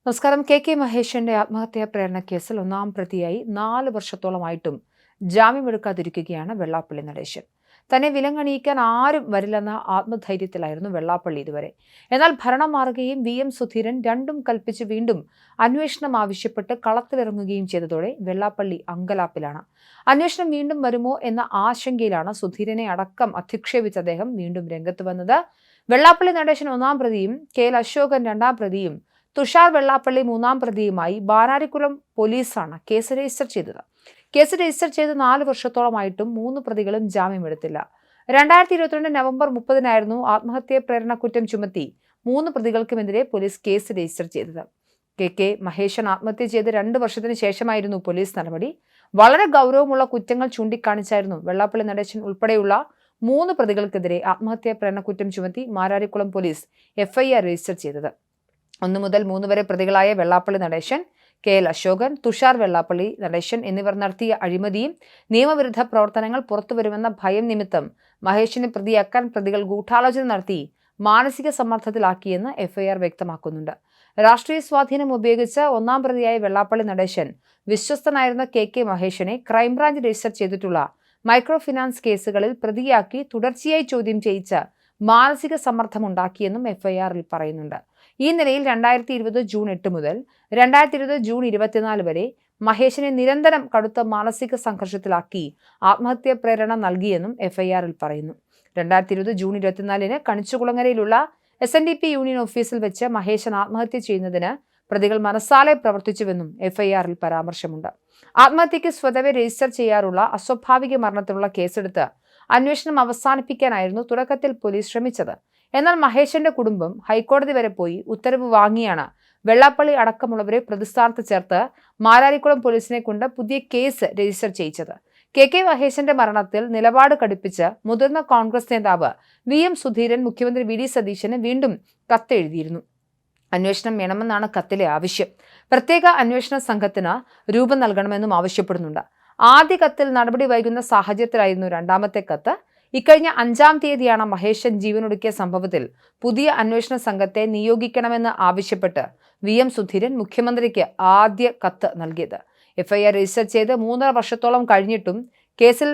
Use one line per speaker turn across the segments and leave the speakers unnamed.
നമസ്കാരം. കെ മഹേഷിന്റെ ആത്മഹത്യാ പ്രേരണ കേസിൽ ഒന്നാം പ്രതിയായി 4 വർഷത്തോളമായിട്ടും ജാമ്യമെടുക്കാതിരിക്കുകയാണ് വെള്ളാപ്പള്ളി നടേശൻ. തന്നെ വിലങ്ങണിയിക്കാൻ ആരും വരില്ലെന്ന ആത്മധൈര്യത്തിലായിരുന്നു വെള്ളാപ്പള്ളി ഇതുവരെ. എന്നാൽ ഭരണം മാറുകയും VM സുധീരൻ രണ്ടും കൽപ്പിച്ച് വീണ്ടും അന്വേഷണം ആവശ്യപ്പെട്ട് കളത്തിലിറങ്ങുകയും ചെയ്തതോടെ വെള്ളാപ്പള്ളി അങ്കലാപ്പിലാണ്. അന്വേഷണം വീണ്ടും വരുമോ എന്ന ആശങ്കയിലാണ് സുധീരനെ അടക്കം അധിക്ഷേപിച്ച അദ്ദേഹം വീണ്ടും രംഗത്ത് വന്നത്. വെള്ളാപ്പള്ളി നടേശൻ ഒന്നാം പ്രതിയും അശോകൻ രണ്ടാം പ്രതിയും തുഷാർ വെള്ളാപ്പള്ളി മൂന്നാം പ്രതിയുമായി ബാനാരിക്കുളം പോലീസാണ് കേസ് രജിസ്റ്റർ ചെയ്തത്. കേസ് രജിസ്റ്റർ ചെയ്ത് 4 വർഷത്തോളമായിട്ടും 3 പ്രതികളും ജാമ്യമെടുത്തില്ല. 2022 നവംബർ 30-നായിരുന്നു ആത്മഹത്യാ പ്രേരണ കുറ്റം ചുമത്തി 3 പ്രതികൾക്കുമെതിരെ പോലീസ് കേസ് രജിസ്റ്റർ ചെയ്തത്. കെ മഹേഷൻ ആത്മഹത്യ ചെയ്ത് 2 വർഷത്തിന് ശേഷമായിരുന്നു പോലീസ് നടപടി. വളരെ ഗൗരവമുള്ള കുറ്റങ്ങൾ ചൂണ്ടിക്കാണിച്ചായിരുന്നു വെള്ളാപ്പള്ളി നടേശൻ ഉൾപ്പെടെയുള്ള 3 പ്രതികൾക്കെതിരെ ആത്മഹത്യാ പ്രേരണ കുറ്റം ചുമത്തി മാരാരിക്കുളം പോലീസ് FIR രജിസ്റ്റർ ചെയ്തത്. 1 മുതൽ 3 വരെ പ്രതികളായ വെള്ളാപ്പള്ളി നടേശൻ, അശോകൻ, തുഷാർ വെള്ളാപ്പള്ളി നടേശൻ എന്നിവർ നടത്തിയ അഴിമതിയും നിയമവിരുദ്ധ പ്രവർത്തനങ്ങൾ പുറത്തുവരുമെന്ന ഭയം നിമിത്തം മഹേഷിനെ പ്രതിയാക്കാൻ പ്രതികൾ ഗൂഢാലോചന നടത്തി മാനസിക സമ്മർദ്ദത്തിലാക്കിയെന്ന് FIR വ്യക്തമാക്കുന്നുണ്ട്. രാഷ്ട്രീയ സ്വാധീനം ഉപയോഗിച്ച് ഒന്നാം പ്രതിയായ വെള്ളാപ്പള്ളി നടേശൻ വിശ്വസ്തനായിരുന്ന കെ മഹേഷിനെ ക്രൈംബ്രാഞ്ച് രജിസ്റ്റർ ചെയ്തിട്ടുള്ള മൈക്രോ ഫിനാൻസ് കേസുകളിൽ പ്രതിയാക്കി തുടർച്ചയായി ചോദ്യം ചെയ്യിച്ച് മാനസിക സമ്മർദ്ദമുണ്ടാക്കിയെന്നും FIR-ൽ പറയുന്നുണ്ട്. ഈ നിലയിൽ 2020 ജൂൺ 8 മുതൽ 2020 ജൂൺ 24 വരെ മഹേഷിനെ നിരന്തരം കടുത്ത മാനസിക സംഘർഷത്തിലാക്കി ആത്മഹത്യാ പ്രേരണ നൽകിയെന്നും FIR-ൽ പറയുന്നു. 2020 ജൂൺ 24-ന് കണിച്ചുകുളങ്ങരയിലുള്ള SNDP യൂണിയൻ ഓഫീസിൽ വെച്ച് മഹേഷൻ ആത്മഹത്യ ചെയ്യുന്നതിന് പ്രതികൾ മനസ്സാലെ പ്രവർത്തിച്ചുവെന്നും FIR-ൽ പരാമർശമുണ്ട്. ആത്മഹത്യയ്ക്ക് സ്വതവേ രജിസ്റ്റർ ചെയ്യാറുള്ള അസ്വാഭാവിക മരണത്തിനുള്ള കേസെടുത്ത് അന്വേഷണം അവസാനിപ്പിക്കാനായിരുന്നു തുടക്കത്തിൽ പോലീസ് ശ്രമിച്ചത്. എന്നാൽ മഹേഷിന്റെ കുടുംബം ഹൈക്കോടതി വരെ പോയി ഉത്തരവ് വാങ്ങിയാണ് വെള്ളാപ്പള്ളി അടക്കമുള്ളവരെ പ്രതിസ്ഥാനത്ത് ചേർത്ത് മാരാരിക്കുളം പോലീസിനെ കൊണ്ട് പുതിയ കേസ് രജിസ്റ്റർ ചെയ്യിച്ചത്. കെ മഹേഷിന്റെ മരണത്തിൽ നിലപാട് കടുപ്പിച്ച് മുതിർന്ന കോൺഗ്രസ് നേതാവ് VM സുധീരൻ മുഖ്യമന്ത്രി VD സതീശന് വീണ്ടും കത്തെഴുതിയിരുന്നു. അന്വേഷണം വേണമെന്നാണ് കത്തിലെ ആവശ്യം. പ്രത്യേക അന്വേഷണ സംഘത്തിന് രൂപം നൽകണമെന്നും ആവശ്യപ്പെടുന്നുണ്ട്. ആദ്യ കത്തിൽ നടപടി വൈകുന്ന സാഹചര്യത്തിലായിരുന്നു രണ്ടാമത്തെ കത്ത്. ഇക്കഴിഞ്ഞ 5-ാം തീയതിയാണ് മഹേഷൻ ജീവനൊടുക്കിയ സംഭവത്തിൽ പുതിയ അന്വേഷണ സംഘത്തെ നിയോഗിക്കണമെന്ന് ആവശ്യപ്പെട്ട് VM സുധീരൻ മുഖ്യമന്ത്രിക്ക് ആദ്യ കത്ത് നൽകിയത്. FIR രജിസ്റ്റർ ചെയ്ത് 3.5 വർഷത്തോളം കഴിഞ്ഞിട്ടും കേസിൽ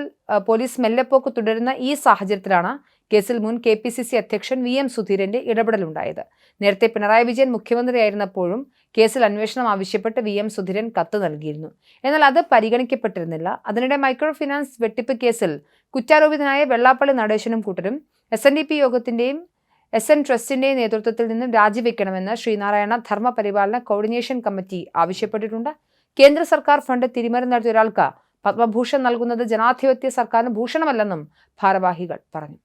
പോലീസ് മെല്ലെപ്പോക്ക് തുടരുന്ന ഈ സാഹചര്യത്തിലാണ് കേസിൽ മുൻ KPCC അധ്യക്ഷൻ VM സുധീരന്റെ ഇടപെടലുണ്ടായത്. നേരത്തെ പിണറായി വിജയൻ മുഖ്യമന്ത്രിയായിരുന്നപ്പോഴും കേസിൽ അന്വേഷണം ആവശ്യപ്പെട്ട് VM സുധീരൻ കത്ത് നൽകിയിരുന്നു. എന്നാൽ അത് പരിഗണിക്കപ്പെട്ടിരുന്നില്ല. അതിനിടെ മൈക്രോ ഫിനാൻസ് വെട്ടിപ്പ് കേസിൽ കുറ്റാരോപിതനായ വെള്ളാപ്പള്ളി നടേശനും കൂട്ടരും SNDP യോഗത്തിന്റെയും SN ട്രസ്റ്റിന്റെയും നേതൃത്വത്തിൽ നിന്നും രാജിവെക്കണമെന്ന് ശ്രീനാരായണ ധർമ്മപരിപാലന കോർഡിനേഷൻ കമ്മിറ്റി ആവശ്യപ്പെട്ടിട്ടുണ്ട്. കേന്ദ്ര സർക്കാർ ഫണ്ട് തിരിമറി നടത്തിയ ഒരാൾക്ക് പത്മഭൂഷൺ നൽകുന്നത് ജനാധിപത്യ സർക്കാരിന് ഭൂഷണമല്ലെന്നും ഭാരവാഹികൾ പറഞ്ഞു.